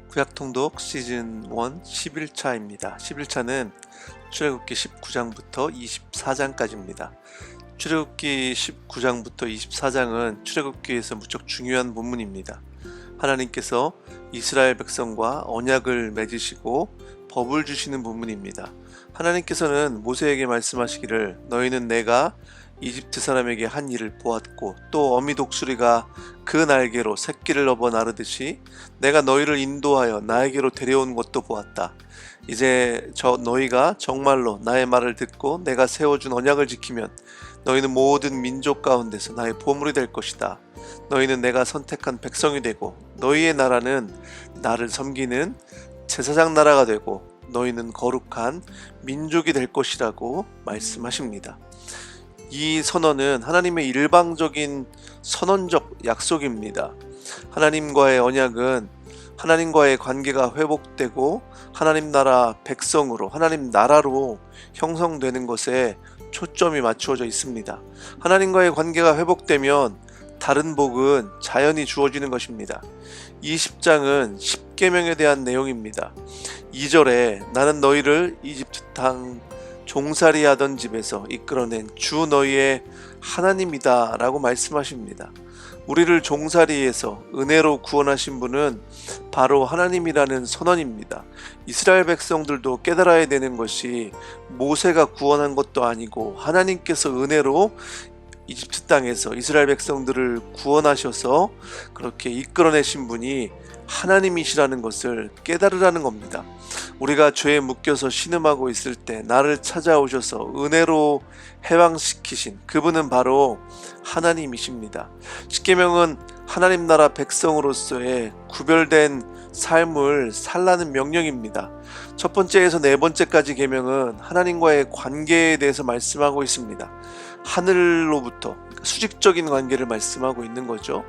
구약통독 시즌 1 11차입니다. 11차는 출애굽기 19장부터 24장까지입니다. 출애굽기 19장부터 24장은 출애굽기에서 무척 중요한 본문입니다. 하나님께서 이스라엘 백성과 언약을 맺으시고 법을 주시는 본문입니다. 하나님께서는 모세에게 말씀하시기를 너희는 내가 이집트 사람에게 한 일을 보았고 또 어미 독수리가 그 날개로 새끼를 업어 나르듯이 내가 너희를 인도하여 나에게로 데려온 것도 보았다. 이제 너희가 정말로 나의 말을 듣고 내가 세워준 언약을 지키면 너희는 모든 민족 가운데서 나의 보물이 될 것이다. 너희는 내가 선택한 백성이 되고 너희의 나라는 나를 섬기는 제사장 나라가 되고 너희는 거룩한 민족이 될 것이라고 말씀하십니다. 이 선언은 하나님의 일방적인 선언적 약속입니다. 하나님과의 언약은 하나님과의 관계가 회복되고 하나님 나라 백성으로, 하나님 나라로 형성되는 것에 초점이 맞추어져 있습니다. 하나님과의 관계가 회복되면 다른 복은 자연히 주어지는 것입니다. 20장은 십계명에 대한 내용입니다. 2절에 나는 너희를 이집트 땅 종살이 하던 집에서 이끌어낸 주 너희의 하나님이다 라고 말씀하십니다. 우리를 종살이에서 은혜로 구원하신 분은 바로 하나님이라는 선언입니다. 이스라엘 백성들도 깨달아야 되는 것이 모세가 구원한 것도 아니고 하나님께서 은혜로 이집트 땅에서 이스라엘 백성들을 구원하셔서 그렇게 이끌어내신 분이 하나님이시라는 것을 깨달으라는 겁니다. 우리가 죄에 묶여서 신음하고 있을 때 나를 찾아오셔서 은혜로 해방시키신 그분은 바로 하나님이십니다. 십계명은 하나님 나라 백성으로서의 구별된 삶을 살라는 명령입니다. 첫 번째에서 네 번째까지 계명은 하나님과의 관계에 대해서 말씀하고 있습니다. 하늘로부터 수직적인 관계를 말씀하고 있는 거죠.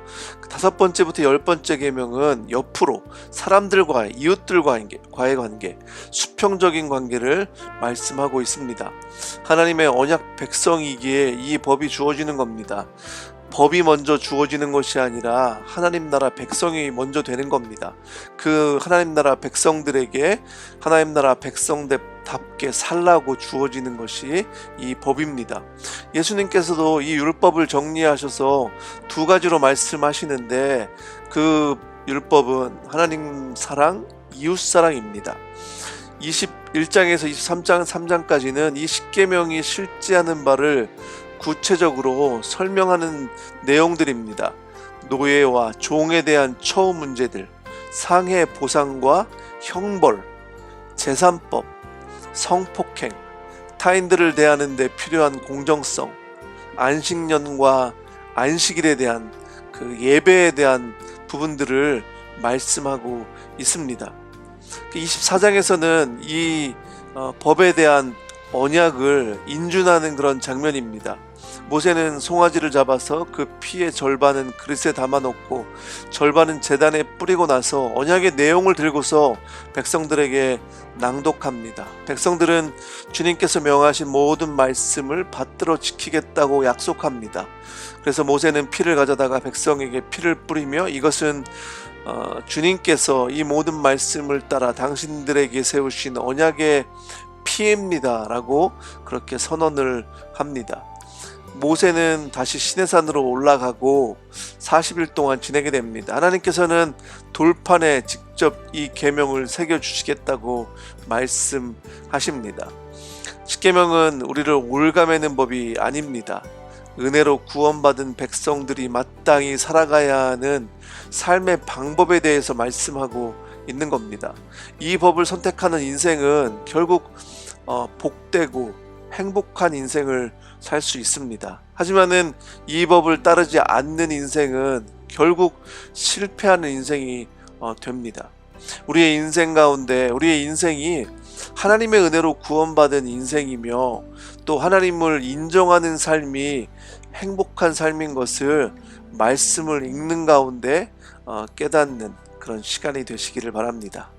다섯 번째부터 열 번째 계명은 옆으로 사람들과의 이웃들과의 관계, 수평적인 관계를 말씀하고 있습니다. 하나님의 언약 백성이기에 이 법이 주어지는 겁니다. 법이 먼저 주어지는 것이 아니라 하나님 나라 백성이 먼저 되는 겁니다. 그 하나님 나라 백성들에게 하나님 나라 백성답게 살라고 주어지는 것이 이 법입니다. 예수님께서도 이 율법을 정리하셔서 두 가지로 말씀하시는데 그 율법은 하나님 사랑, 이웃 사랑입니다. 21장에서 23장 3장까지는 이 십계명이 실제하는 바를 구체적으로 설명하는 내용들입니다. 노예와 종에 대한 처우 문제들, 상해 보상과 형벌, 재산법, 성폭행, 타인들을 대하는 데 필요한 공정성, 안식년과 안식일에 대한 그 예배에 대한 부분들을 말씀하고 있습니다. 24장에서는 이 법에 대한 언약을 인준하는 그런 장면입니다. 모세는 송아지를 잡아서 그 피의 절반은 그릇에 담아놓고 절반은 제단에 뿌리고 나서 언약의 내용을 들고서 백성들에게 낭독합니다. 백성들은 주님께서 명하신 모든 말씀을 받들어 지키겠다고 약속합니다. 그래서 모세는 피를 가져다가 백성에게 피를 뿌리며 이것은 주님께서 이 모든 말씀을 따라 당신들에게 세우신 언약의 피입니다 라고 그렇게 선언을 합니다. 모세는 다시 시내산으로 올라가고 40일 동안 지내게 됩니다. 하나님께서는 돌판에 직접 이 계명을 새겨주시겠다고 말씀하십니다. 십계명은 우리를 올가매는 법이 아닙니다. 은혜로 구원받은 백성들이 마땅히 살아가야 하는 삶의 방법에 대해서 말씀하고 있는 겁니다. 이 법을 선택하는 인생은 결국 복되고 행복한 인생을 살 수 있습니다. 하지만은 이 법을 따르지 않는 인생은 결국 실패하는 인생이 됩니다. 우리의 인생 가운데 우리의 인생이 하나님의 은혜로 구원받은 인생이며 또 하나님을 인정하는 삶이 행복한 삶인 것을 말씀을 읽는 가운데 깨닫는 그런 시간이 되시기를 바랍니다.